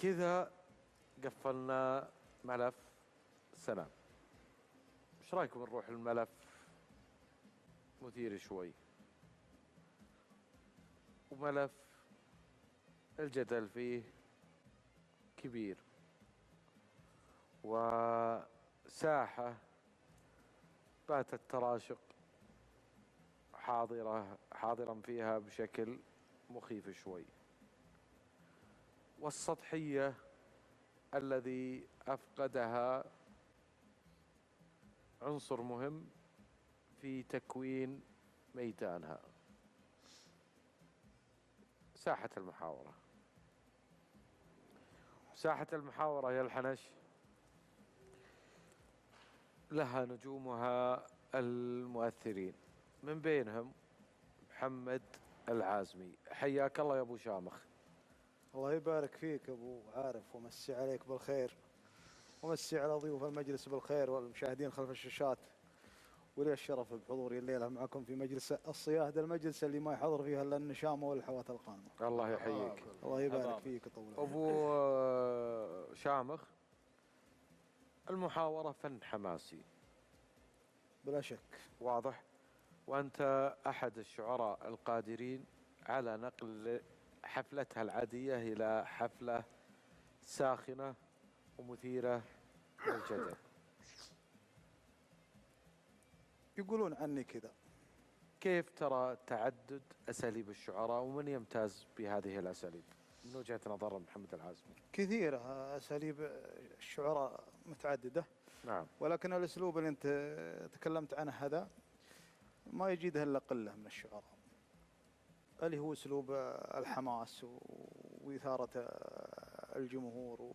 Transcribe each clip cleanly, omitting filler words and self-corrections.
كذا قفلنا ملف سلام. ايش رايكم نروح الملف مثير شوي، وملف الجدل فيه كبير، وساحة بات التراشق حاضرا فيها بشكل مخيف شوي، والسطحية الذي أفقدها عنصر مهم في تكوين ميدانها، ساحة المحاورة. ساحة المحاورة يا الحنش لها نجومها المؤثرين، من بينهم محمد العازمي. حياك الله يا أبو شامخ. الله يبارك فيك أبو عارف، ومسي عليك بالخير، ومسي على ضيوف المجلس بالخير والمشاهدين خلف الشاشات. ولي الشرف بحضوري الليلة معكم في مجلس الصياهد، المجلس اللي ما يحضر فيها إلا النشامة والحوات القانمة. الله يحييك. الله يبارك فيك. طول أبو شامخ، المحاورة فن حماسي بلا شك، واضح، وأنت أحد الشعراء القادرين على نقل حفلتها العادية إلى حفلة ساخنة ومثيرة للجدل. يقولون عني كذا. كيف ترى تعدد أساليب الشعراء، ومن يمتاز بهذه الأساليب من وجهة نظر محمد العازمي؟ كثيرة أساليب الشعراء متعددة، نعم، ولكن الأسلوب اللي أنت تكلمت عنه هذا ما يجيده إلا قلة من الشعراء، اللي هو أسلوب الحماس وإثارة الجمهور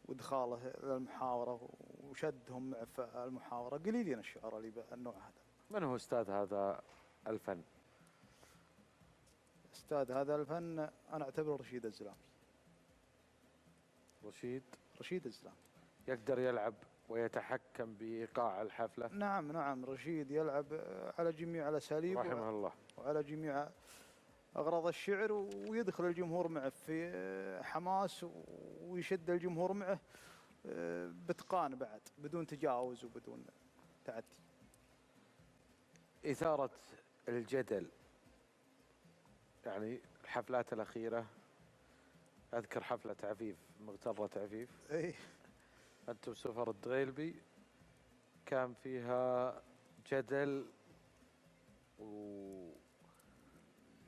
وإدخاله للمحاورة وشدهم معه في المحاورة. قليلين الشعراء اللي بالنوع هذا. من هو أستاذ هذا الفن؟ أستاذ هذا الفن أنا أعتبره رشيد الزلامي. رشيد الزلامي يقدر يلعب ويتحكم بإيقاع الحفلة. نعم، رشيد يلعب على جميع الأساليب رحمه الله، وعلى جميع أغراض الشعر، ويدخل الجمهور معه في حماس ويشد الجمهور معه بإتقان بعد، بدون تجاوز وبدون تعدي. إثارة الجدل، يعني الحفلات الأخيرة، أذكر حفلة عفيف، مغترة عفيف، أنتم سفر الدغيلبي، كان فيها جدل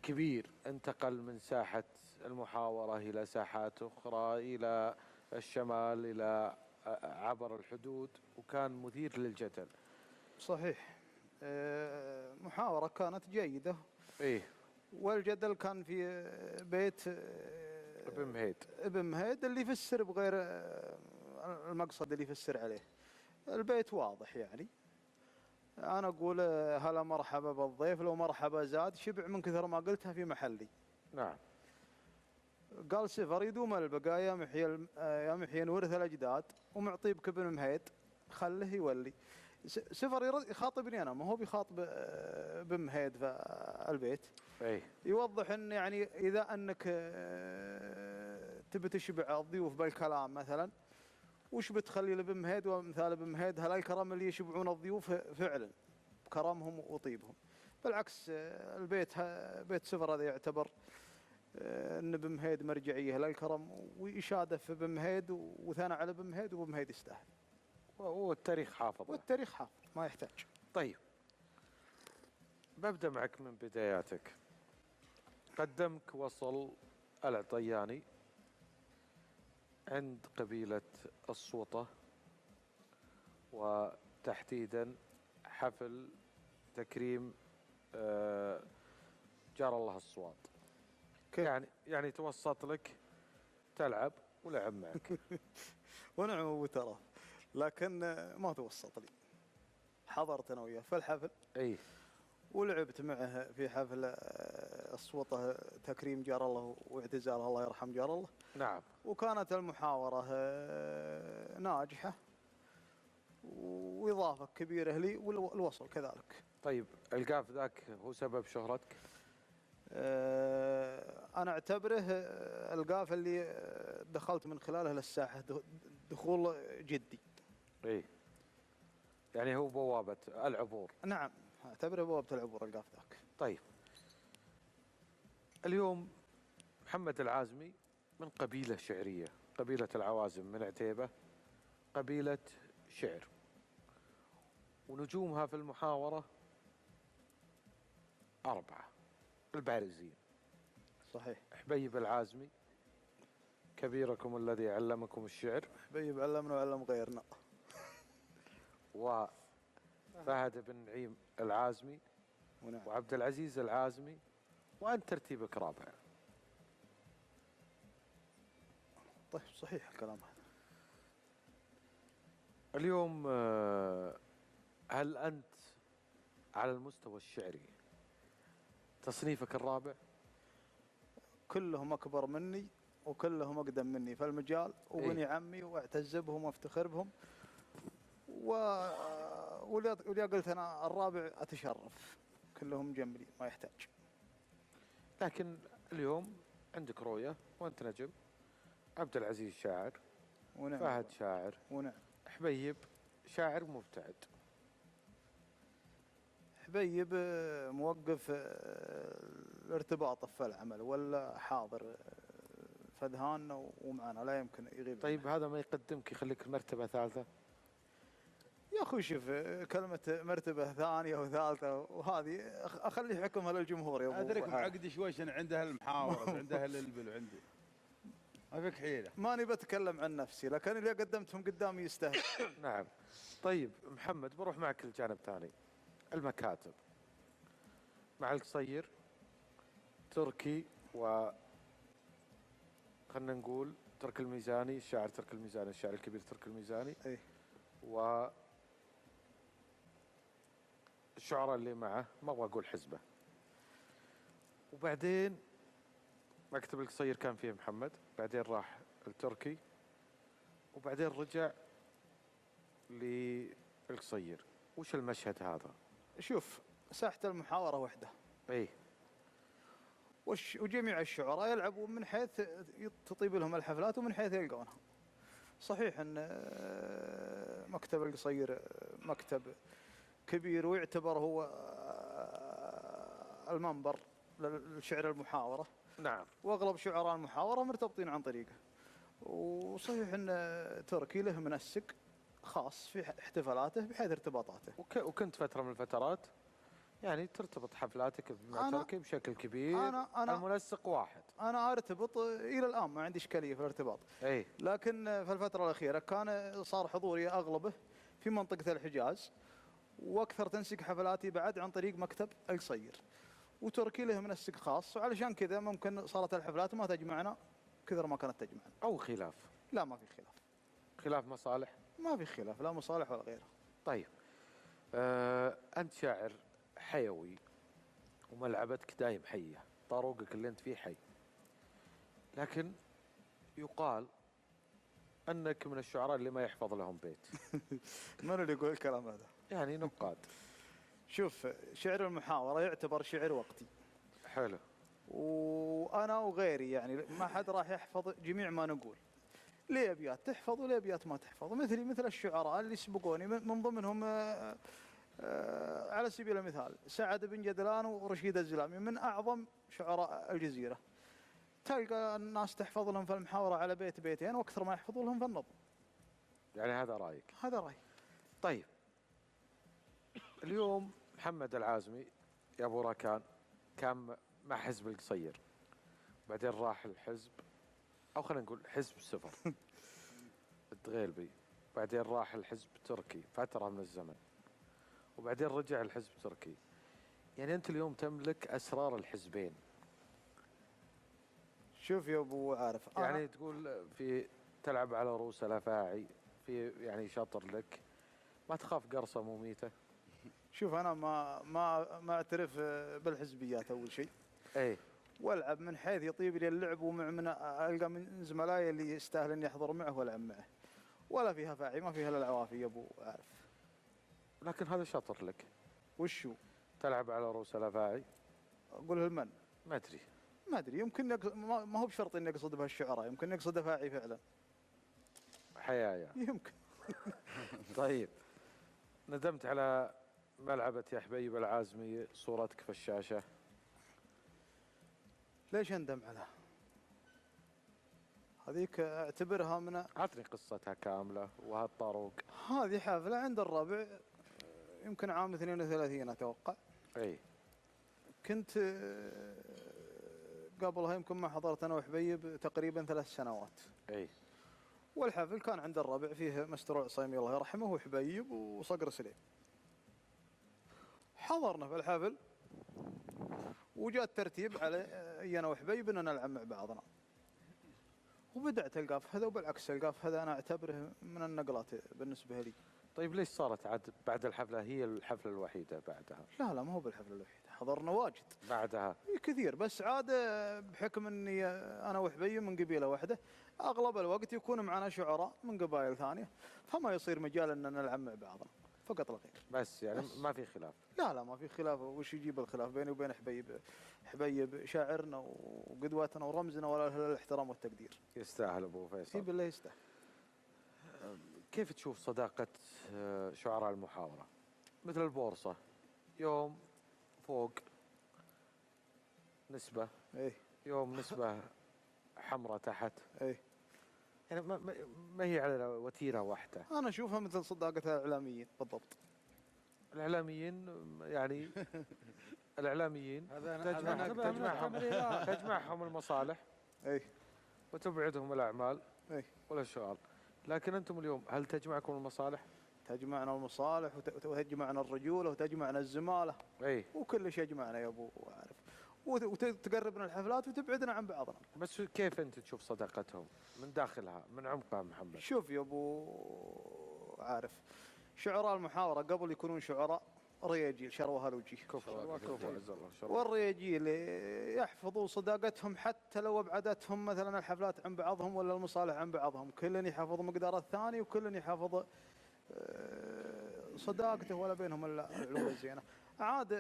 كبير، انتقل من ساحة المحاورة إلى ساحات أخرى، إلى الشمال، إلى عبر الحدود، وكان مثير للجدل. صحيح، محاورة كانت جيدة. والجدل كان في بيت ابن مهيد اللي يفسر بغير المقصد اللي يفسر عليه. البيت واضح، يعني أنا أقول هلا مرحبا بالضيف، لو مرحبا زاد شبع من كثر ما قلتها في محلي. نعم. قال سفر يدوم البقاء يا محيي ورث الأجداد، ومعطيبك ابن مهيد خله يولي. سفر يخاطبني أنا، ما هو بيخاطب بن مهيد في البيت. يوضح أن يعني إذا أنك تبي تشبع الضيوف بالكلام مثلا، وش بتخلي لبن مهيد ومثال بن مهيد هلا الكرم اللي يشبعون الضيوف فعلا بكرمهم وطيبهم. بالعكس، البيت بيت سفر هذا يعتبر ان بن مهيد مرجعيه للكرم وإشادة في بن مهيد وثناء على بن مهيد، وبن مهيد يستاهل، والتاريخ حافظ، ما يحتاج. طيب، ببدأ معك من بداياتك. قدمك وصل العطياني عند قبيلة السوطة، وتحديدا حفل تكريم جار الله الصواد. يعني توسط لك تلعب ولعب معك. ونعم أبو ترى، لكن ما توسط لي، حضرت أنا وياه في الحفل. ولعبت معه في حفل السوطة تكريم جار الله واعتزال الله يرحم جار الله. نعم. وكانت المحاورة ناجحة وإضافة كبيرة لي، والوصل كذلك. طيب، القاف ذاك هو سبب شهرتك؟ أنا أعتبره القاف اللي دخلت من خلاله للساحة دخول جدي. إيه يعني هو بوابة العبور. نعم أعتبره بوابة العبور القاف ذاك. طيب اليوم محمد العازمي من قبيلة شعرية، قبيلة العوازم من عتيبة، قبيلة شعر، ونجومها في المحاورة 4 البارزين. صحيح. حبيب العازمي كبيركم الذي علمكم الشعر، حبيب علمنا وعلم غيرنا. وفهد بن نعيم العازمي، ونعم. وعبد العزيز العازمي، وأنت ترتيبك رابع. طيب صحيح الكلام هذا. اليوم هل أنت على المستوى الشعري تصنيفك الرابع؟ كلهم أكبر مني وكلهم أقدم مني في المجال، وبني عمي واعتز بهم وافتخر بهم، ولذا قلت أنا الرابع أتشرف، كلهم جنبي ما يحتاج. لكن اليوم عندك رؤية وأنت نجم، عبد العزيز شاعر، ونعم. فهد شاعر، ونعم. حبيب شاعر مبتعد. حبيب موقف الارتباط في العمل ولا حاضر فدهان ومعنا لا يمكن يغيب. طيب هذا ما يقدمك يخليك مرتبة ثالثة؟ يا أخوي شوف كلمة مرتبة ثانية وثالثة وهذه أخلي حكمها للجمهور يا أبو. أدرك معقد شويش عندها المحاورة وعندها الالبل وعندي ما فيك حيلة. ماني بتكلم عن نفسي لكن اللي قدمتهم قدامي يستاهل. نعم. طيب محمد بروح معك لجانب ثاني، المكاتب مع القصير تركي، و خلنا نقول ترك الميزاني، الشاعر ترك الميزاني، الشاعر الكبير ترك الميزاني، أي. و الشعراء اللي معه ما ابغى اقول حزبه. وبعدين مكتب القصير كان فيه محمد، بعدين راح التركي، وبعدين رجع للقصير. وش المشهد هذا؟ شوف ساحة المحاورة وحدة. ايه. وجميع الشعراء يلعبوا من حيث تطيب لهم الحفلات ومن حيث يلقونها. صحيح ان مكتب القصير مكتب كبير ويعتبر هو المنبر للشعر المحاورة. نعم. واغلب شعراء المحاورة مرتبطين عن طريقه. وصحيح ان تركي له منسق خاص في احتفالاته بحيث ارتباطاته. وكنت فترة من الفترات يعني ترتبط حفلاتك مع تركي بشكل كبير. أنا المنسق واحد. أنا أرتبط إلى الآن ما عندي إشكالية في الارتباط. أي. لكن في الفترة الأخيرة صار حضوري أغلبه في منطقة الحجاز، وأكثر تنسيق حفلاتي بعد عن طريق مكتب القصير. وتركي له منسق خاص، وعلشان كذا ممكن صارت الحفلات ما تجمعنا كثر ما كانت تجمعنا. أو خلاف؟ لا ما في خلاف. خلاف مصالح؟ ما في خلاف، لا مصالح ولا غيره. طيب أنت شاعر حيوي وملعبتك دايم حية، طاروقك اللي أنت فيه حي، لكن يقال أنك من الشعراء اللي ما يحفظ لهم بيت. من اللي يقول الكلام هذا؟ يعني نقاد. شوف شعر المحاورة يعتبر شعر وقتي. حلو. وأنا وغيري يعني ما حد راح يحفظ جميع ما نقول. ليه أبيات تحفظ وليه أبيات ما تحفظ، مثلي مثل الشعراء اللي سبقوني من ضمنهم على سبيل المثال سعد بن جدلان ورشيد الزلامي من أعظم شعراء الجزيرة. تلقى الناس تحفظ لهم في المحاورة على بيت بيتين وأكثر ما يحفظوا لهم في النظم. يعني هذا رأيك؟ هذا رأيي. طيب اليوم محمد العازمي يا أبو راكان كان مع حزب القصير، بعدين راح الحزب، أو خلينا نقول حزب سفر الدغيلبي، بعدين راح الحزب التركي فترة من الزمن، وبعدين رجع الحزب التركي. يعني أنت اليوم تملك أسرار الحزبين. شوف يا أبو عارف، يعني تقول في تلعب على رؤوس الأفاعي، في يعني شاطر لك، ما تخاف قرصة مميتة؟ شوف أنا ما أعترف بالحزبيات أول شيء. إيه. والعب من حيث يطيب لي اللعب، ومن ألقى من زملائي اللي يستاهل إني أحضر معه والعب معه، ولا فيها فاعي ما فيها العوافي يا أبو عارف. لكن هذا شاطر لك. وشو؟ تلعب على رؤوس الأفاعي. أقول المن. ما ادري يمكن ما هو بشرط اني اقصد بها الشعراء، يمكن يقصد افاعي فعلا. حيايا يمكن. طيب، ندمت على ملعبة يا حبيب العازمي صورتك في الشاشة؟ ليش اندم عليها؟ هذيك اعتبرها من عطني قصتها كاملة وهالطاروق. هذه حفلة عند الربع يمكن عام 32 اتوقع. اي كنت قبلها يمكن ما حضرت انا وحبيب تقريبا 3 سنوات. اي والحفل كان عند الربع فيه مستر عصيمي الله يرحمه وحبيب وصقر سليم. حضرنا في الحفل وجاء الترتيب على انا وحبيب اننا نلعب مع بعضنا. وبدأت القى في هذا، وبالعكس القى في هذا انا اعتبره من النقلات بالنسبة لي. طيب ليش صارت عاد بعد الحفلة هي الحفلة الوحيدة بعدها؟ لا ما هو بالحفلة الوحيدة، حضرنا واجد بعدها كثير، بس عاد بحكم اني انا وحبيب من قبيلة واحدة اغلب الوقت يكون معنا شعراء من قبائل ثانية، فما يصير مجال ان نلعب مع بعضنا فقط لا غير. بس يعني بس. ما في خلاف؟ لا ما في خلاف. وش يجيب الخلاف بيني وبين حبيب شاعرنا وقدوتنا ورمزنا ولا له الاحترام والتقدير. يستاهل ابو فيصل. بالله يستاهل. كيف تشوف صداقة شعراء المحاورة؟ مثل البورصة، يوم فوق نسبة، ايه يوم نسبة حمراء تحت، ايه يعني ما هي على وتيرة واحدة. انا اشوفها مثل صداقة الاعلاميين بالضبط. الإعلاميين يعني الإعلاميين تجمعهم المصالح ايه وتبعدهم الأعمال ايه والأشغال، لكن أنتم اليوم هل تجمعكم المصالح؟ تجمعنا المصالح وتجمعنا الرجولة وتجمعنا الزمالة. اي وكل شيء يجمعنا يا ابو عارف، وتقربنا الحفلات وتبعدنا عن بعضنا. بس كيف أنت تشوف صداقتهم من داخلها من عمقها محمد؟ شوف يا ابو عارف، شعراء المحاورة قبل يكونون شعراء رياجيل شروها الوجيه، والرياجيل يحفظوا صداقتهم حتى لو ابعدتهم مثلا الحفلات عن بعضهم ولا المصالح عن بعضهم، كل يحافظ مقدار الثاني وكل يحافظ صداقته ولا بينهم العلوم الزينة. عاد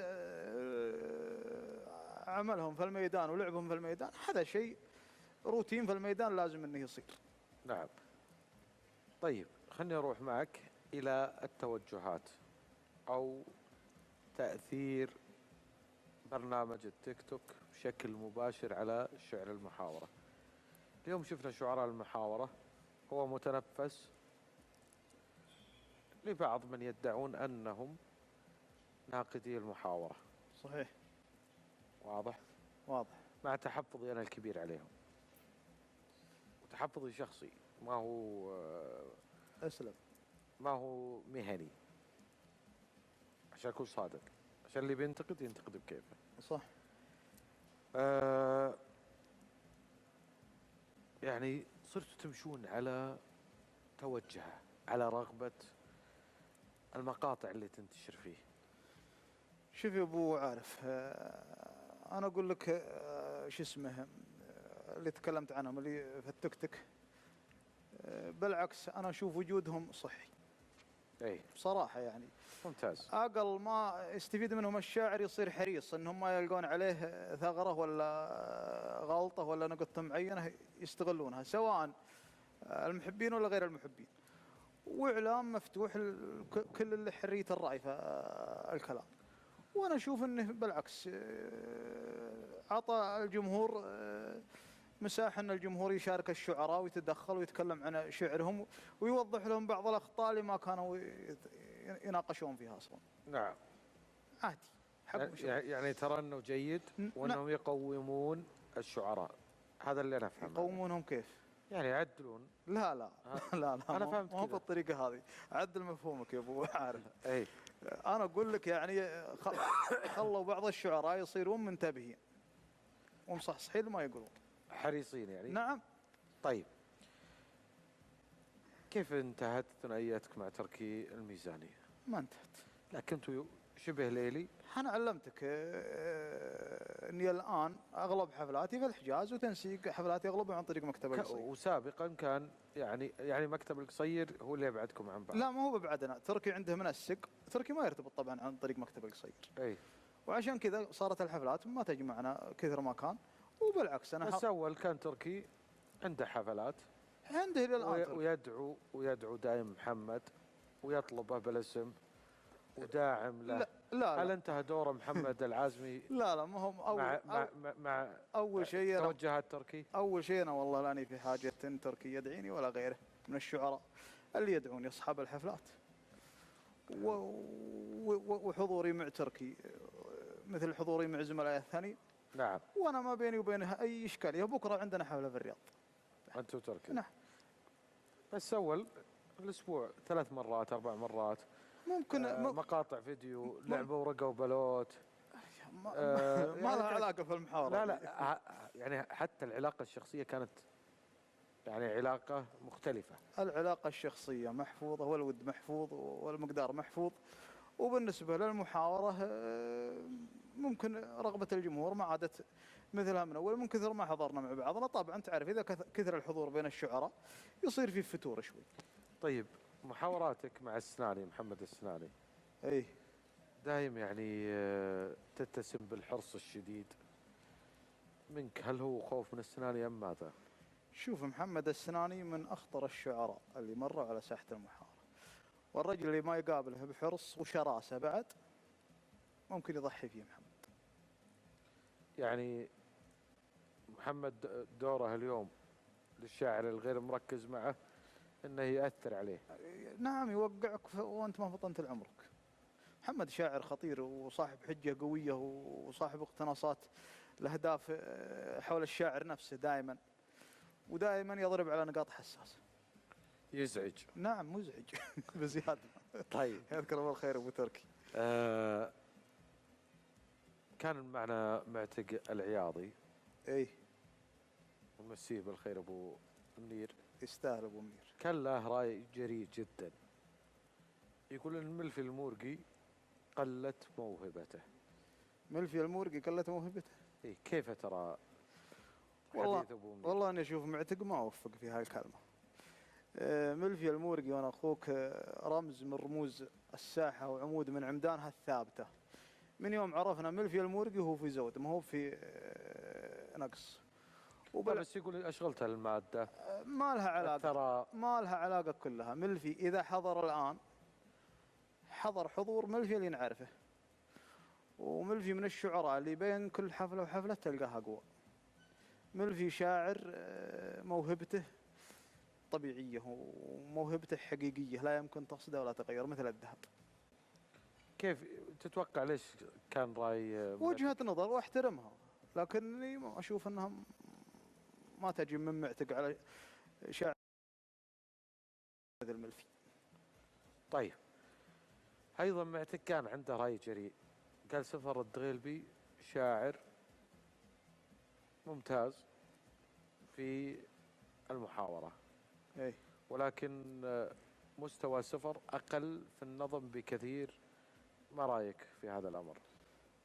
عملهم في الميدان ولعبهم في الميدان هذا شيء روتين في الميدان لازم انه يصير. نعم. طيب خلني اروح معك الى التوجهات او تأثير برنامج التيك توك بشكل مباشر على شعر المحاورة. اليوم شفنا شعراء المحاورة هو متنفس لبعض من يدعون أنهم ناقدي المحاورة. صحيح. واضح؟ واضح. مع تحفظي أنا الكبير عليهم، وتحفظي شخصي ما هو أسلم، ما هو مهني، عشان أكون صادق، عشان اللي بينتقد ينتقد بكيفه. صح. يعني صرتوا تمشون على توجهه، على رغبة المقاطع اللي تنتشر فيه. شوف يا ابو عارف، انا اقول لك شو اسمه اللي تكلمت عنهم اللي في التيك توك، بالعكس انا اشوف وجودهم صحي. اي بصراحه يعني ممتاز. اقل ما يستفيد منهم الشاعر يصير حريص انهم ما يلقون عليه ثغره ولا غلطه ولا نقطه معينه يستغلونها، سواء المحبين ولا غير المحبين. واعلام مفتوح كل حريه الراي في الكلام. وانا اشوف انه بالعكس عطى الجمهور مساحه ان الجمهور يشارك الشعراء ويتدخل ويتكلم عن شعرهم ويوضح لهم بعض الاخطاء اللي ما كانوا يناقشون فيها اصلا. نعم. عادي. يعني ترى انه جيد وانهم يقومون الشعراء، هذا اللي انا افهمه. يقومونهم كيف؟ يعني يعدلون. لا لا انا فهمت مو بالطريقه هذه. عدل مفهومك يا ابو عارف. اي انا اقول لك يعني خلوا بعض الشعراء يصيرون منتبهين ومصحصحين لما يقولون، حريصين يعني. نعم. طيب كيف انتهت ثنائيتك مع تركي الميزانية؟ ما انتهت، لكن كنتوا شبه ليلي. انا علمتك اني الان اغلب حفلاتي في الحجاز وتنسيق حفلاتي اغلبها عن طريق مكتب القصير. وسابقا كان يعني مكتب القصير هو اللي يبعدكم عن بعض. لا ما هو ببعدنا، تركي عنده منسق، تركي ما يرتبط طبعا عن طريق مكتب القصير. اي وعشان كذا صارت الحفلات ما تجمعنا كثر ما كان. وبالعكس أنا بس أول كان تركي عنده حفلات، عنده إلى الآن ويدعو دائم محمد ويطلبه بالاسم وداعم له. لا هل انتهى دور محمد العازمي؟ لا ما هم مع أول شيء توجهات تركي. أول شيء أنا والله لاني في حاجة تركي يدعيني ولا غيره من الشعراء اللي يدعوني أصحاب الحفلات، وحضوري مع تركي مثل حضوري مع زملائي الثانيين. نعم. وأنا ما بيني وبينها أي إشكالية. بكرة عندنا حفلة في الرياض. أنت وتركي؟ نعم. بس أول الأسبوع 3 مرات 4 مرات ممكن مقاطع فيديو لعبوا ورقة وبلوت. ما لها علاقة في المحاورة. لا يعني حتى العلاقة الشخصية كانت يعني علاقة مختلفة. العلاقة الشخصية محفوظة والود محفوظ والمقدار محفوظ. وبالنسبة للمحاورة ممكن رغبة الجمهور ما عادت مثلها من أول من كثر ما حضرنا مع بعضنا. طبعا تعرف إذا كثر الحضور بين الشعراء يصير في فتور شوي. طيب محاوراتك مع السناني محمد السناني أي دايم يعني تتسم بالحرص الشديد منك، هل هو خوف من السناني أم ماذا؟ شوف محمد السناني من أخطر الشعراء اللي مروا على ساحة المحاورة، والرجل اللي ما يقابله بحرص وشراسة بعد ممكن يضحي فيه محمد. يعني محمد دوره اليوم للشاعر الغير مركز معه انه يأثر عليه. نعم يوقعك وانت ما فطنت لعمرك. محمد شاعر خطير وصاحب حجة قوية وصاحب اقتناصات الأهداف حول الشاعر نفسه دائما، ودائما يضرب على نقاط حساسة. يزعج. نعم مزعج بزيادة. طيب يذكر الله الخير أبو تركي. كان معنا معتق العياضي. اي ونمسيه بالخير ابو منير. يستاهل ابو منير. كان له راي جريء جدا، يقول ان ملفي المورقي قلت موهبته. ملفي المورقي قلت موهبته؟ اي كيف ترى حديث ابو منير؟ والله انا اشوف معتق ما اوفق في هاي الكلمه. ملفي المورقي وانا اخوك رمز من رموز الساحه وعمود من عمدانها الثابته. من يوم عرفنا ملفي المورقي وهو في زود ما هو في نقص. بس يقول اشغلتها الماده. ما لها علاقه، ما لها علاقه كلها. ملفي اذا حضر الان حضر حضور ملفي اللي نعرفه، وملفي من الشعراء اللي بين كل حفله وحفله تلقاها قوه. ملفي شاعر موهبته طبيعيه وموهبته حقيقيه لا يمكن تصدى ولا تغير مثل الذهب. كيف تتوقع ليش كان راي؟ وجهة نظر واحترمها، لكني اشوف انها ما تجي من معتق على شاعر مثل الملفي. طيب ايضا معتق كان عنده راي جريء، قال سفر الدغيلبي شاعر ممتاز في المحاورة، ولكن مستوى سفر أقل في النظم بكثير. ما رأيك في هذا الأمر؟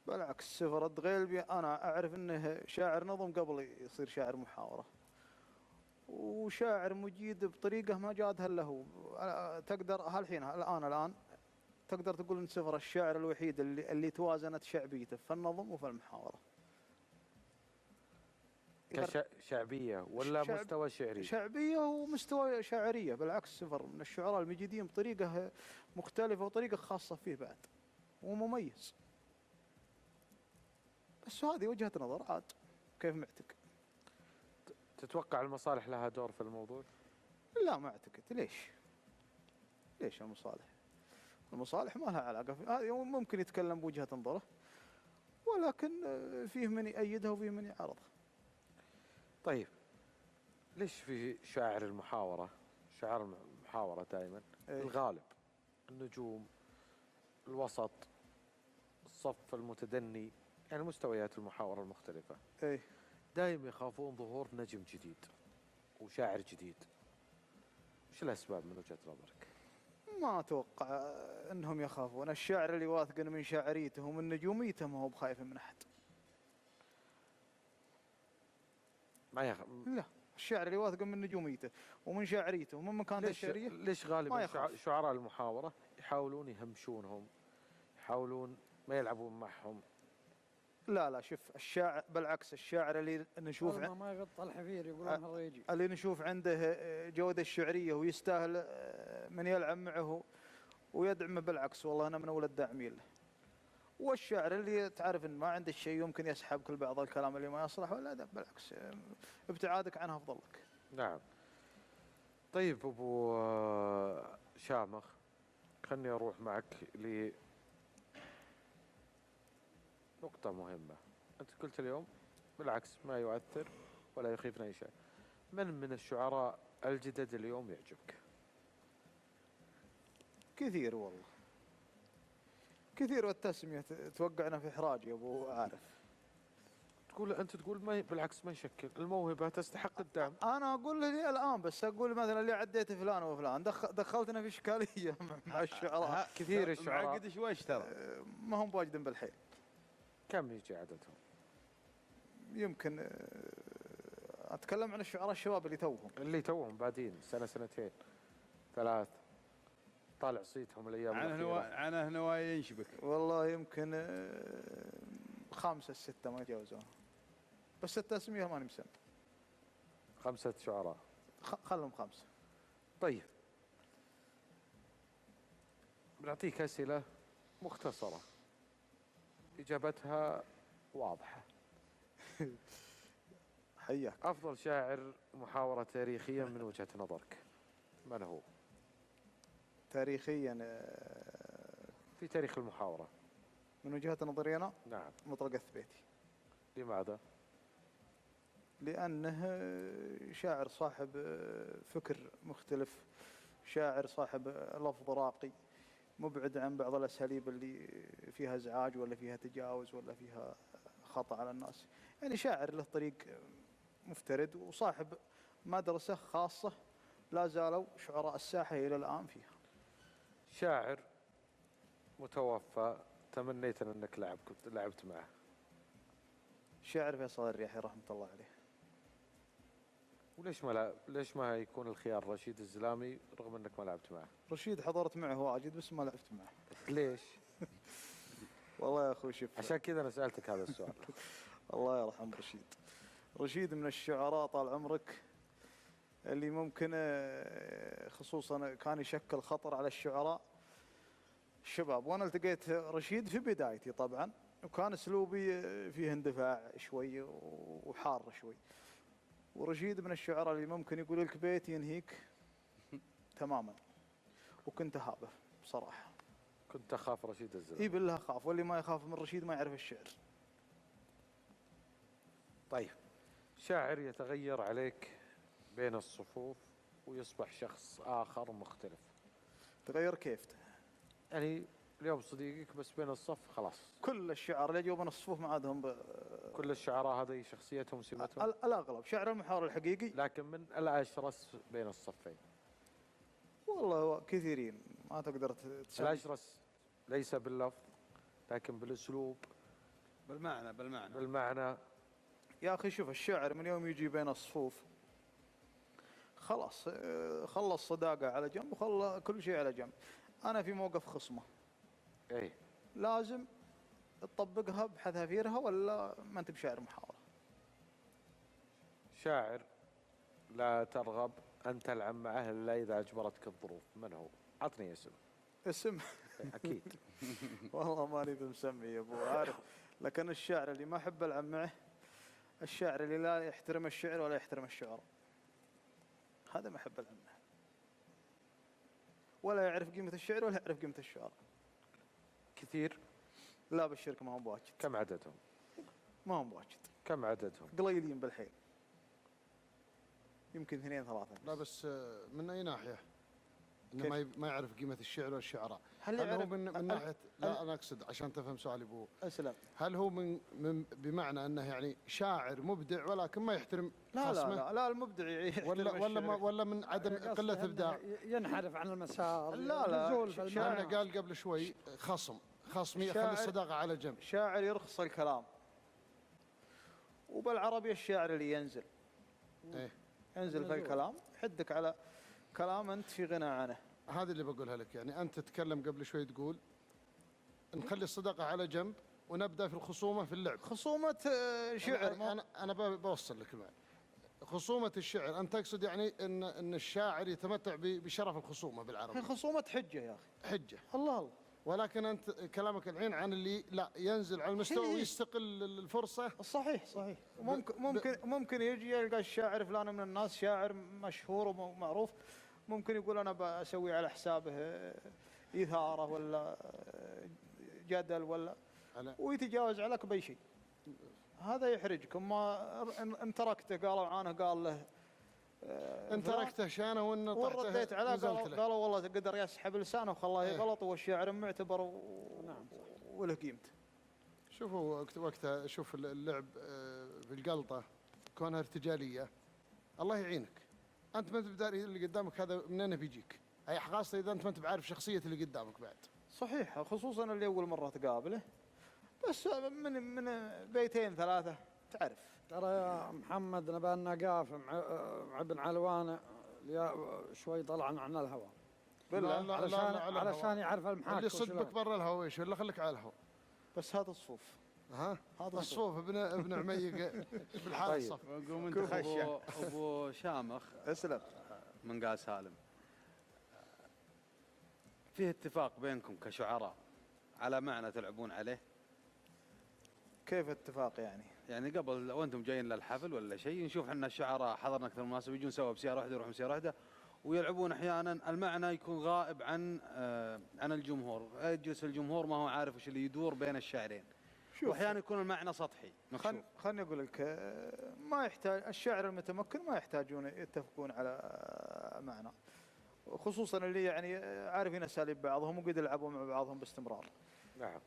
بالعكس سفر الدغيلبي أنا أعرف أنه شاعر نظم قبل يصير شاعر محاورة، وشاعر مجيد بطريقة ما جادها له. تقدر هالحين الآن تقدر تقول أن سفر الشاعر الوحيد اللي توازنت شعبيته في النظم وفي المحاورة. كشعبية ولا مستوى شعري؟ شعبية ومستوى شاعرية. بالعكس سفر من الشعراء المجيدين بطريقة مختلفة وطريقة خاصة فيه بعد ومميز. بس هذه وجهة نظر عاد كيف معتق. تتوقع المصالح لها دور في الموضوع؟ لا ما اعتقد. ليش المصالح ما لها علاقة. هذه ممكن يتكلم بوجهة نظره، ولكن فيه من يأيدها وفيه من يعارضها. طيب ليش في شاعر المحاورة دائما الغالب النجوم الوسط الصف المتدني، يعني مستويات المحاورة المختلفة دائما يخافون ظهور نجم جديد وشاعر جديد؟ وش الأسباب من وجهة نظرك؟ ما أتوقع أنهم يخافون. الشاعر اللي واثق من شاعريته ومن نجوميته ما هو بخايف من أحد. ما يخاف؟ لا، الشاعر اللي واثق من نجوميته ومن شاعريته ومن مكانته الشعرية. ليش غالبا شعراء المحاورة يحاولون يهمشونهم، يحاولون ما يلعبون معهم، لا شوف الشاعر بالعكس، الشاعر اللي نشوف ما يغطى الحفير يقولون الريجي، اللي نشوف عنده جودة الشعرية ويستاهل من يلعب معه ويدعمه، بالعكس والله أنا من أولى الداعمين له. والشاعر اللي تعرف إن ما عنده شيء يمكن يسحب كل بعض الكلام اللي ما يصلح، ولا ده بالعكس ابتعادك عنه أفضل لك. نعم. طيب أبو شامخ، خلني أروح معك لنقطة مهمة. أنت قلت اليوم بالعكس ما يؤثر ولا يخيفنا أي شيء. من الشعراء الجدد اليوم يعجبك؟ كثير والله كثير، والتسمية توقعنا في إحراج يا أبو عارف. أنت تقول ما بالعكس ما يشكل، الموهبة تستحق الدعم. أنا أقول لي الآن بس أقول مثلا اللي عديت فلان وفلان دخلتنا في إشكالية مع الشعراء. كثير الشعراء معقد شويش ترى، ما هم بواجدين بالحيل. كم يجي عددهم؟ يمكن أتكلم عن الشعراء الشباب اللي توهم بادين سنة سنتين ثلاث، طالع صيتهم الأيام عنه نوايا ينشبك. والله يمكن 5 6 ما يتجاوزون، بس التسمية ماني مسمى. 5 شعراء، خلهم 5. طيب بنعطيك أسئلة مختصرة إجابتها واضحة. حياك. أفضل شاعر محاورة تاريخيا من وجهة نظرك من هو؟ تاريخيا في تاريخ المحاورة من وجهة نظري أنا؟ نعم. مطرق الثبيتي. لماذا؟ لأنه شاعر صاحب فكر مختلف، شاعر صاحب لفظ راقي، مبعد عن بعض الأساليب اللي فيها إزعاج ولا فيها تجاوز ولا فيها خطأ على الناس. يعني شاعر له طريق مفترد وصاحب مدرسة خاصة لا زالوا شعراء الساحة إلى الآن فيها. شاعر متوفى تمنيت أنك لعبت معه. شاعر فيصل الرياحي رحمة الله عليه. ليش ما يكون الخيار رشيد الزلامي رغم أنك ما لعبت معه؟ رشيد حضرت معه واجد بس ما لعبت معه. ليش؟ والله يا أخوي شوف، عشان كذا أنا سألتك هذا السؤال. الله يرحم رشيد. رشيد من الشعراء طال عمرك اللي ممكن خصوصا كان يشكل خطر على الشعراء الشباب. وانا التقيت رشيد في بدايتي طبعا، وكان اسلوبي فيه اندفاع شوي وحار شوي. ورشيد من الشعراء اللي ممكن يقول لك بيت ينهيك تماما، وكنت اهابه بصراحه. كنت اخاف رشيد الزلمه. اي بالله اخاف، واللي ما يخاف من رشيد ما يعرف الشعر. طيب، شاعر يتغير عليك بين الصفوف ويصبح شخص آخر مختلف. تغير كيف؟ يعني اليوم صديقك بس بين الصف خلاص. كل الشعراء اللي يجوا من الصفوف ما عادهم كل الشعراء هذه شخصيتهم سمتهم؟ الأغلب شعر المحاور الحقيقي. لكن من الأشرس بين الصفين؟ والله كثيرين ما تقدر تسمي. الأشرس ليس باللفظ لكن بالأسلوب، بالمعنى. يا أخي شوف، الشاعر من يوم يجي بين الصفوف خلاص خلص صداقة على جنب وخلص كل شيء على جنب. أنا في موقف خصمة لازم تطبقها بحذافيرها ولا ما أنت بشاعر محاورة. شاعر لا ترغب أن تلعب معه إلا إذا أجبرتك الظروف، من هو؟ عطني اسم. أكيد. والله ماني بمسمي يا أبو عارف، لكن الشاعر اللي ما أحب ألعب معه الشاعر اللي لا يحترم الشعر ولا يحترم الشعراء، هذا ما أحب ألعب معه. ولا يعرف قيمة الشعر ولا يعرف قيمة الشعراء. كثير؟ لا بالشرك ما هم بواجد. كم عددهم؟ ما هم بواجد. كم عددهم؟ قليلين بالحيل، يمكن 2 3. لا بس من أي ناحية؟ إنه ما يعرف قيمة الشعر والشعراء. هل هو من ناحية؟ لا أنا أقصد عشان تفهم سؤالي أبو أسلم. هل هو من بمعنى أنه يعني شاعر مبدع ولكن ما يحترم خصمه؟ لا المبدع ولا من عدم قلة إبداع؟ ينحرف عن المسار. لا شاعر قال قبل شوي خصمي يخلي الصداقة على جنب. شاعر يرخص الكلام، وبالعربي الشاعر اللي ينزل ينزل في الكلام، يحدك على كلام أنت في غنى عنه. هذا اللي بقولها لك. يعني أنت تتكلم قبل شوي تقول نخلي الصداقة على جنب ونبدا في الخصومه في اللعب. خصومة شعر. انا بوصل لك المعنى. خصومه الشعر انت تقصد يعني ان الشاعر يتمتع بشرف الخصومه بالعربي. هي خصومة حجة يا اخي. حجه. الله. ولكن انت كلامك الحين عن اللي لا ينزل على المستوى ويستقل الفرصه. صحيح. ممكن يجي يلقى الشاعر فلان من الناس شاعر مشهور ومعروف، ممكن يقول انا بسوي على حسابه إثارة ولا جدل ولا ويتجاوز عليك بأي شيء. هذا يحرجك. اما ان تركته قالوا عنه قال له ان تركته شانه وان طحته رديت عليه قالوا والله قدر يسحب لسانه وخلاه يغلط والشاعر معتبر نعم وله قيمته. شوفوا وقتها شوف اللعب في القلطه كونها ارتجاليه الله يعينك. انت ما تدري اللي قدامك هذا منين بيجيك، اي خاصه اذا انت ما انت بعارف شخصيه اللي قدامك بعد. صحيح، خصوصا اللي اول مره تقابله، بس من بيتين ثلاثه تعرف. ترى يا محمد نبى نقاف مع ابن علوان شوي طلعنا عن الهواء بالله علشان يعرف المحاك اللي صدق برا الهواء ايش ولا خليك على الهواء. بس هذا الصوف. ها هذا الصوف ابن عميق بالحال الصف. قوم انت ابو شامخ اسلم من قال سالم. فيه اتفاق بينكم كشعراء على معنى تلعبون عليه؟ كيف اتفاق يعني؟ يعني قبل وانتم جايين للحفل ولا شيء نشوف احنا الشعراء حضرنا اكثر مناسبه يجون سوا بسياره واحده يروحون بسياره واحده ويلعبون احيانا المعنى يكون غائب عن الجمهور، يجلس الجمهور ما هو عارف وش اللي يدور بين الشاعرين. واحيانا يكون المعنى سطحي. خلني اقول لك ما يحتاج الشاعر المتمكن ما يحتاجون يتفقون على معنى، خصوصا اللي يعني عارفين اساليب بعضهم وقد يلعبوا مع بعضهم باستمرار. نعم.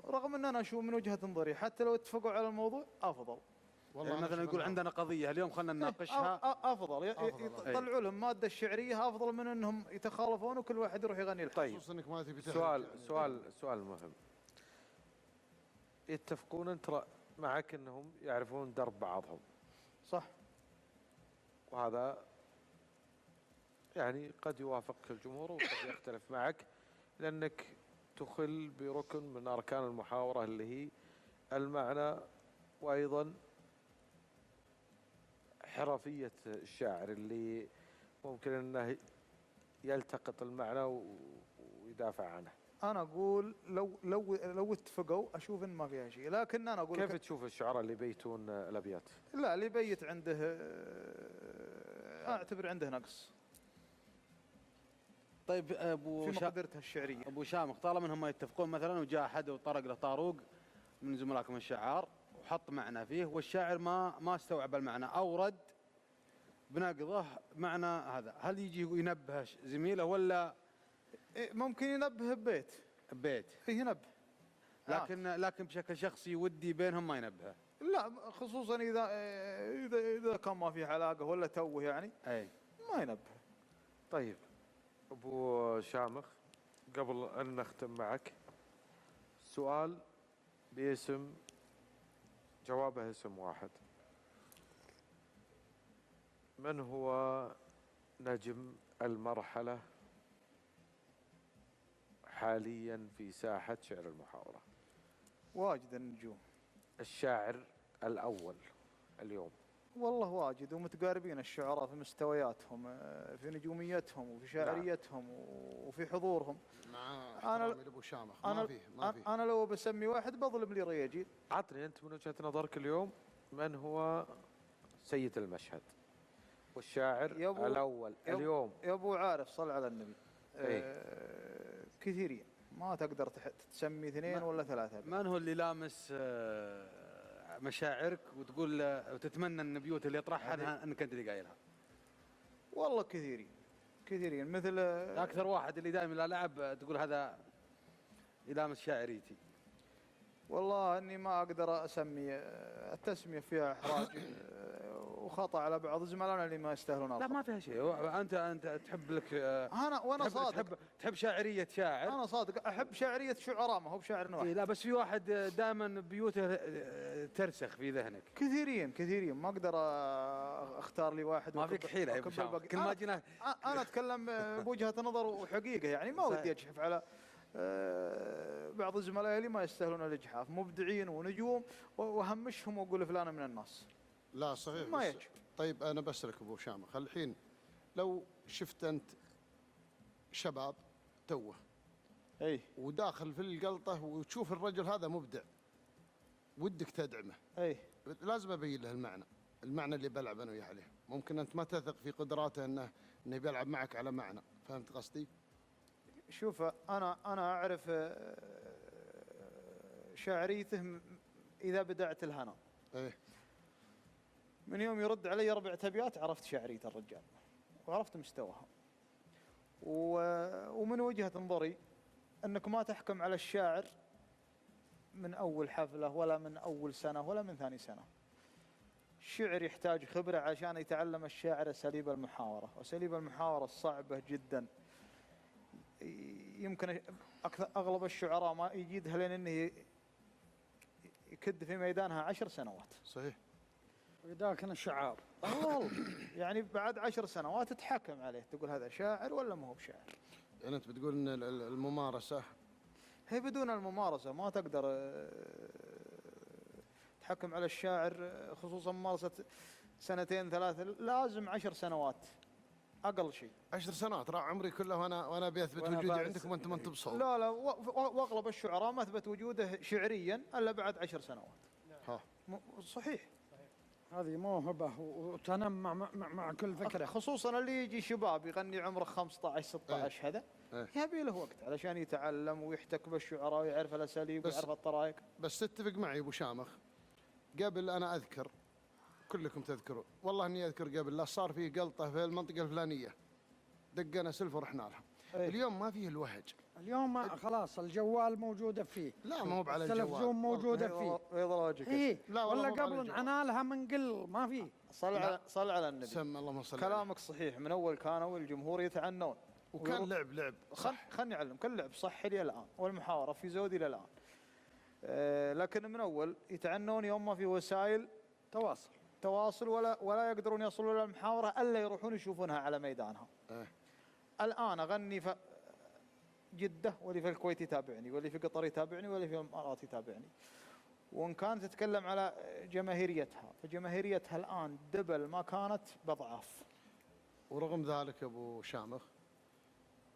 رغم ان انا اشوف من وجهه نظري حتى لو اتفقوا على الموضوع افضل. والله يعني مثلا يقول عندنا قضيه اليوم خلينا نناقشها افضل يطلعوا لهم ماده الشعريه افضل من انهم يتخالفون وكل واحد يروح يغني له. طيب سؤال مهم. يتفقون انت معك انهم يعرفون درب بعضهم صح، وهذا يعني قد يوافقك الجمهور وقد يختلف معك لانك تخل بركن من اركان المحاوره اللي هي المعنى وايضا حرفيه الشاعر اللي ممكن انه يلتقط المعنى ويدافع عنه. انا اقول لو اتفقوا اشوف ان ما فيها شيء، لكن انا اقول كيف تشوف الشعراء اللي يبيتون الابيات؟ لا اللي يبيت عنده اعتبر عنده نقص. طيب في مقدرته الشعريه. ابو شامخ طالما انهم ما يتفقون مثلا وجاء احد وطرق له طاروق من زملائكم الشعار وحط معنى فيه والشاعر ما استوعب المعنى اورد بناقضه معنى هذا، هل يجي ينبه زميله ولا ممكن ينبه ببيت ينبه، لكن بشكل شخصي ودي بينهم ما ينبهه؟ لا، خصوصا اذا كان ما في علاقه ولا توه يعني اي ما ينبه. طيب ابو شامخ قبل ان نختم معك سؤال باسم جوابه اسم واحد. من هو نجم المرحلة حاليا في ساحة شعر المحاورة؟ واجد النجوم. الشاعر الأول اليوم والله واجد ومتقاربين الشعراء في مستوياتهم، في نجوميتهم وفي شاعريتهم وفي حضورهم. أنا لو بسمي واحد بظلم لي رياجيل. عطني أنت من وجهة نظرك اليوم من هو سيد المشهد والشاعر الأول اليوم؟ يا أبو عارف صل على النبي. كثيرين ما تقدر تسمي اثنين ولا ثلاثة. من هو اللي لامس مشاعرك وتقول وتتمنى ان البيوت اللي يطرحها انك انت اللي قايلها؟ والله كثيرين مثل اكثر واحد اللي دائما لا لعب تقول هذا يلامس شاعريتي. والله اني ما اقدر اسمي، التسميه فيها احراج وخطا على بعض زملائنا اللي ما يستاهلون. لا ما فيها شيء، انت تحب لك وانا صادق تحب شاعريه شاعر. انا صادق احب شاعريه شعراء ما هو بشاعر واحد. لا بس في واحد دائما بيوته ترسخ في ذهنك. كثيرين ما اقدر اختار لي واحد. ما فيك حيله يا ابو شامخ. كل ما جينا انا اتكلم بوجهه نظر وحقيقه يعني ما ودي اجحف على بعض زملائي لي ما يستاهلون الإجحاف، مبدعين ونجوم وهمشهم وأقول فلان من الناس. لا صحيح. ما يجب. طيب أنا بسألك أبو شامخ، الحين لو شفت أنت شباب توه أي وداخل في القلطة وتشوف الرجل هذا مبدع ودك تدعمه، أي لازم أبين له المعنى اللي بلعب أنا وياه عليه. ممكن أنت ما تثق في قدراته إنه بيلعب معك على معنى، فهمت قصدي؟ شوف أنا أعرف شاعريته إذا بدأت الهنا. إيه. من يوم يرد علي 4 أبيات عرفت شاعرية الرجال وعرفت مستواها. ومن وجهة نظري أنك ما تحكم على الشاعر من أول حفلة ولا من أول سنة ولا من ثاني سنة. الشعر يحتاج خبرة عشان يتعلم الشاعر أساليب المحاورة، وأساليب المحاورة صعبة جدا. يمكن أغلب الشعراء ما يجيدها لين أنه يكد في ميدانها 10 سنوات. صحيح. وإذا كان الشعار والله يعني بعد 10 سنوات تحكم عليه، تقول هذا شاعر ولا ما هو بشاعر. يعني أنت بتقول إن الممارسة هي بدون الممارسة ما تقدر تحكم على الشاعر، خصوصا ممارسة 2 3 لازم 10 سنوات أقل شيء. 10 سنوات راح عمري كله وأنا بيثبت وأنا وجودي فارس. عندكم وأنتم ما أنتم بصوت. لا وأغلب الشعراء ما أثبت وجوده شعريا إلا بعد 10 سنوات. ها. صحيح. هذه موهبة وتنمى مع كل فكرة. خصوصا اللي يجي شباب يغني عمره 15 16 هذا يبي له وقت علشان يتعلم ويحتك بالشعراء ويعرف الأساليب ويعرف الطرائق. بس تتفق معي أبو شامخ، قبل أنا أذكر كلكم تذكرون، والله إني أذكر قبل لا صار فيه قلطة في المنطقة الفلانية دقنا سلف ورحنا لها. اليوم ما فيه الوهج. اليوم خلاص الجوال موجودة فيه. لا ما هو على الجوال. التلفزيون موجودة فيه. إيه لا ولا والله قبل عنالها من قل ما فيه. صل على النبي. سم اللهم صل. كلامك صحيح، من أول كانوا الجمهور يتعنون وكان لعب خلني أعلمك، اللعب صح لي الآن والمحاورة في زودي للآن. لكن من أول يتعنون يوم ما في وسائل تواصل ولا يقدرون يصلوا إلى المحاورة إلا يروحون يشوفونها على ميدانها. الآن أغني في جدة واللي في الكويت يتابعني واللي في قطر يتابعني واللي في الإمارات يتابعني، وإن كانت تتكلم على جماهيريتها فجماهيريتها الآن دبل ما كانت بضعاف. ورغم ذلك أبو شامخ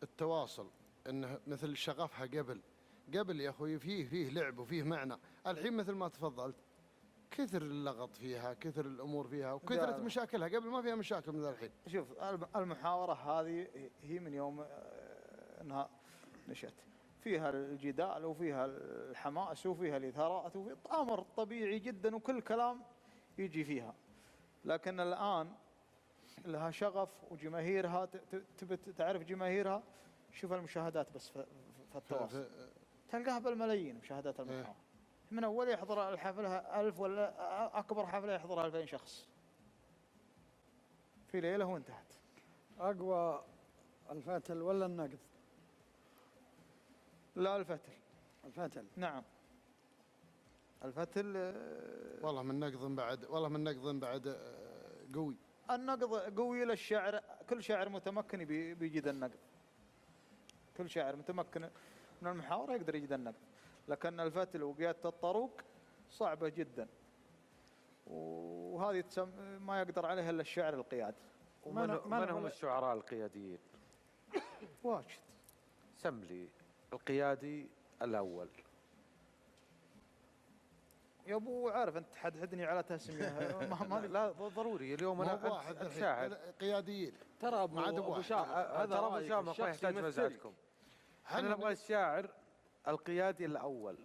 التواصل إنه مثل شغفها قبل يا أخوي فيه لعب وفيه معنى. الحين مثل ما تفضلت كثر اللغط فيها، كثر الأمور فيها وكثرت مشاكلها. قبل ما فيها مشاكل من الحين. شوف المحاورة هذه هي من يوم أنها نشأت فيها الجدال وفيها الحماس وفيها الإثارات وفي أمر طبيعي جدا وكل كلام يجي فيها. لكن الآن لها شغف وجماهيرها تبي تعرف جماهيرها. شوف المشاهدات بس في التواصل تلقاها بالملايين مشاهدات المحاورة. من أول يحضر الحفلة 1000 ولا أكبر حفلة يحضرها 2000 شخص في ليلة وانتهت. أقوى الفتل ولا النقد؟ لا الفتل. نعم الفتل. والله من نقد بعد قوي. النقد قوي للشاعر، كل شاعر متمكن بيجيد النقد. كل شاعر متمكن من المحاورة يقدر يجيد النقد، لكن الفتل وقيادة الطروق صعبة جدا، وهذه ما يقدر عليها إلا الشاعر القيادي. من هم الشعراء القياديين؟ واجد. سم لي القيادي الأول. يا ابو عارف انت تحددني على تسميه لا ضروري اليوم انا واحد شاعر قياديين. ترى ابو شامخ هذا ابو شامخ ما يحتاج مزاجكم. احنا نبغى الشاعر القيادي الاول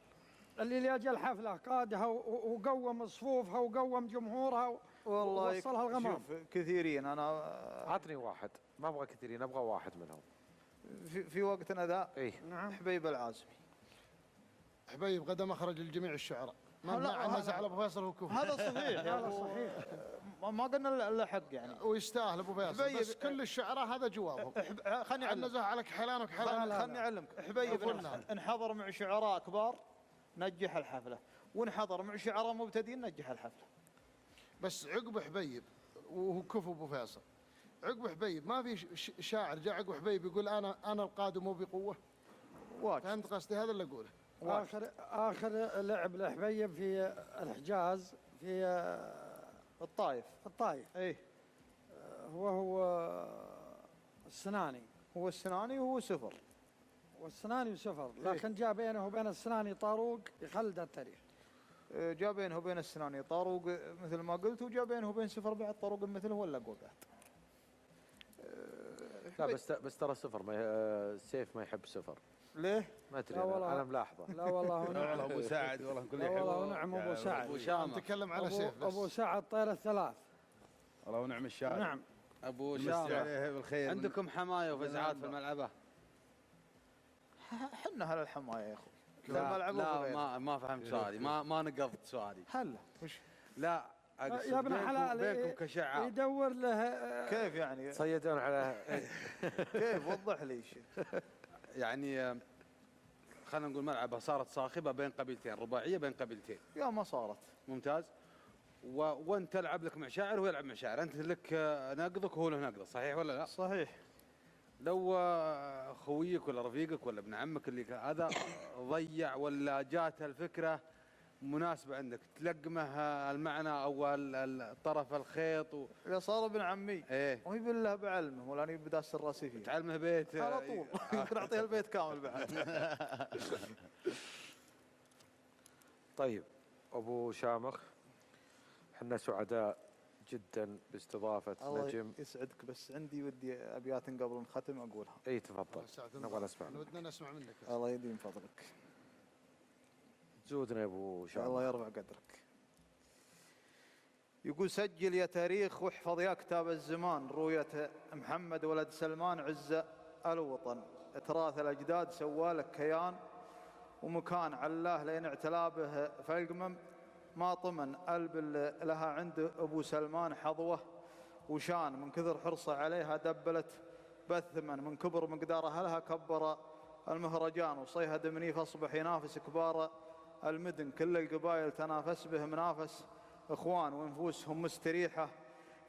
اللي يجي الحفله قادها وقوم صفوفها وقوم جمهورها والله ووصلها الغمام. شوف كثيرين انا عطني واحد، ما ابغى كثيرين ابغى واحد منهم. في وقتنا ذا نعم. حبيب العازمي. حبيب غدا مخرج لجميع الشعراء. ما نزع على ابو فيصل وكفر. هذا صحيح. هذا صحيح. ما قلنا الا حق يعني. ويستاهل ابو فيصل، بس كل الشعراء هذا جوابهم. خلني اعلمك. نزه عليك حلان وحلان. خلني اعلمك. حبيب انحضر مع شعراء كبار نجح الحفله، وانحضر مع شعراء مبتدئين نجح الحفله. بس عقب حبيب وهو كفو ابو فيصل، عقب حبيب ما في شاعر جاء عقب حبيب يقول انا القادم مو بقوه. واجد. فهمت قصدي؟ هذا اللي اقوله. اخر لعب لحبيب في الحجاز في الطايف. اي هو السناني. هو السناني وهو سفر. والسناني وسفر، لكن جاء بينه وبين السناني طاروق يخلد التاريخ. جاء بينه وبين السناني طاروق مثل ما قلت، وجاء بينه وبين سفر بعد طاروق مثله ولا اقوى بعد. لا بس ترى سفر سيف ما يحب سفر. ليه؟ ما ادري انا ملاحظه. لا والله والله ابو سعد والله كل لا والله ونعم ابو سعد. ابو شامخ. نتكلم على سيف بس. ابو سعد طير الثلاث. والله ونعم الشاعر. نعم. ابو شامخ بالخير. عندكم حمايه وفزعات في الملعبه؟ حنا على الحمايه يا اخوي. لا ما فهمت سؤالي، ما نقضت سؤالي. هلا وش؟ لا يا ابن حلال بينكم كشعار يدور له. كيف يعني؟ تصيدون على كيف؟ وضح لي شيء. يعني خلينا نقول ملعبة صارت صاخبة بين قبيلتين، رباعية بين قبيلتين. يا ما صارت. ممتاز. وانت تلعب لك مع شاعر وهو يلعب مع شاعر، انت لك نقضك وهو له نقضه، صحيح ولا لا؟ صحيح. لو خويك ولا رفيقك ولا ابن عمك اللي هذا ضيع ولا جات الفكرة مناسبة عندك تلقمه المعنى او الطرف الخيط اذا صار ابن عمي ايه وهي بالله بعلمه ولا اني بداس راسي فيه. تعلمه بيت على طول. يمكن اعطيه البيت كامل بعد. طيب ابو شامخ، احنا سعداء جدا باستضافه نجم. الله يسعدك، بس عندي ودي ابيات قبل نختم اقولها. اي تفضل، نبغى نسمع. ودنا نسمع منك. الله يديم فضلك. زودنا يا ابو شامخ. الله يرفع قدرك. يقول سجل يا تاريخ واحفظ يا كتاب الزمان رؤية محمد ولد سلمان عز الوطن، تراث الاجداد سوالك كيان ومكان علاه لين اعتلى به فالقمم، ما طمن قلب لها عند ابو سلمان حظوه وشان، من كثر حرصه عليها دبلت بثمن، من كبر مقدار اهلها كبر المهرجان، وصيهد منيف اصبح ينافس كبار المدن، كل القبائل تنافس به منافس اخوان، ونفوسهم مستريحه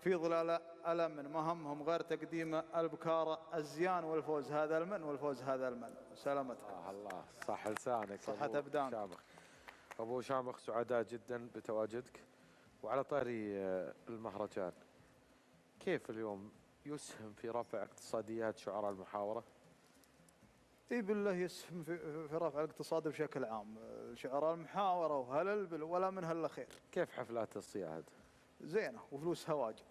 في ظلال الامن، ما همهم غير تقديم البكار الزيان، والفوز هذا المن والفوز هذا المن. سلامتك. الله صح لسانك. صحة ابدان. ابو شامخ سعداء جدا بتواجدك. وعلى طاري المهرجان، كيف اليوم يسهم في رفع اقتصاديات شعراء المحاورة؟ اي بالله يسهم في رفع الاقتصاد بشكل عام، شعراء المحاورة وهللبل ولا منها الا خير. كيف حفلات الصياد؟ زينة وفلوسها واجد.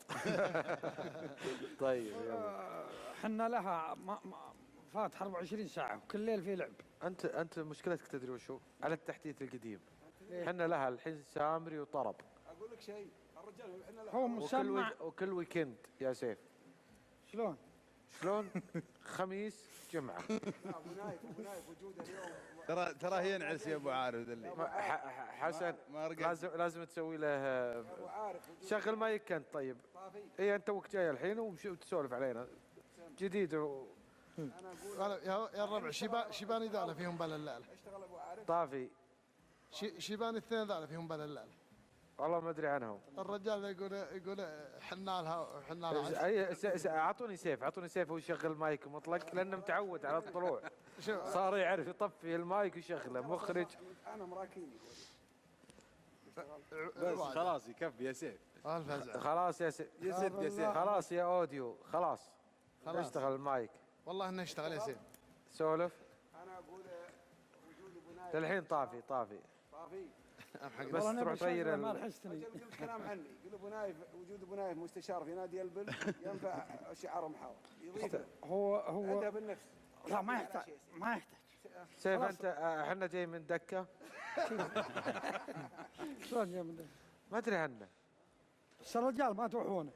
طيب حنا لها فاتح 24 ساعة وكل ليل في لعب. انت مشكلتك تدري وشو؟ على التحديث القديم. حنا لها الحين سامري وطرب. اقول لك شيء، الرجال احنا هو مسمع وكل ويكند يا سيف. شلون؟ خميس جمعة. ابو وجوده اليوم ترى هي ينعس يا ابو عارف اللي حسن لازم تسوي له شغل مايك انت. طيب اي انت وقت جاي الحين وتسولف علينا جديد انا اقول يا الربع شيباني ذاله فيهم بلالال. اشتغل ابو عارف طافي. شيباني الاثنين ذاله فيهم بلالال. والله ما ادري عنهم. الرجال يقول حنالها اعطوني سيف ويشغل مايك مطلق لانه متعود على الطلوع. صار يعرف يطفي المايك ويشغله مخرج. انا مراكيني بس خلاص يكفي يا سيف. خلاص يا سيف. يا سيف خلاص يا اوديو خلاص اشتغل المايك. والله انه اشتغل يا سيف. سولف. انا اقول وجود ابو نايف للحين طافي بس تروح تغير ما لاحظتني. قلت كلام عني، يقول ابو نايف وجود ابو نايف مستشار في نادي البل ينفع شعار محاور يضيف هو ادب النفس. لا ما يحتاج سيف انت احنا جاي من دكه. شلون جاي من دكه؟ ما ادري عنه. بس الرجال ما توحونه.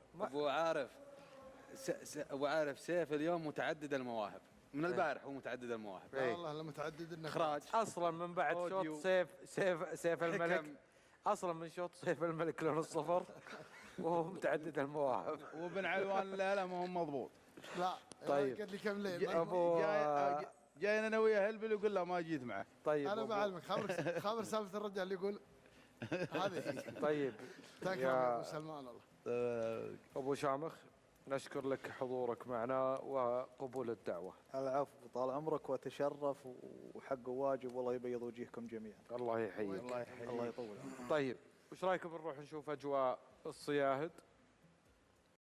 ابو عارف سيف اليوم متعدد المواهب من البارح هو متعدد المواهب. والله متعدد اخراج اصلا من بعد شوط سيف الملك. اصلا من شوط سيف الملك لون الصفر وهو متعدد المواهب. وبن علوان لا ما هو مضبوط. لا طيب قال لي كم ليل جاينا انا وياه هلبل ويقول له ما جيت معه. طيب انا بعلمك خبر سالفه الرجال اللي يقول هذه. طيب يا ابو سلمان والله. ابو شامخ نشكر لك حضورك معنا وقبول الدعوة. العفو، طال عمرك وتشرف، وحق واجب، والله يبيض وجهكم جميعا. الله يحييك. الله يطول عمرك. طيب وش رايكم نروح نشوف أجواء الصياهد؟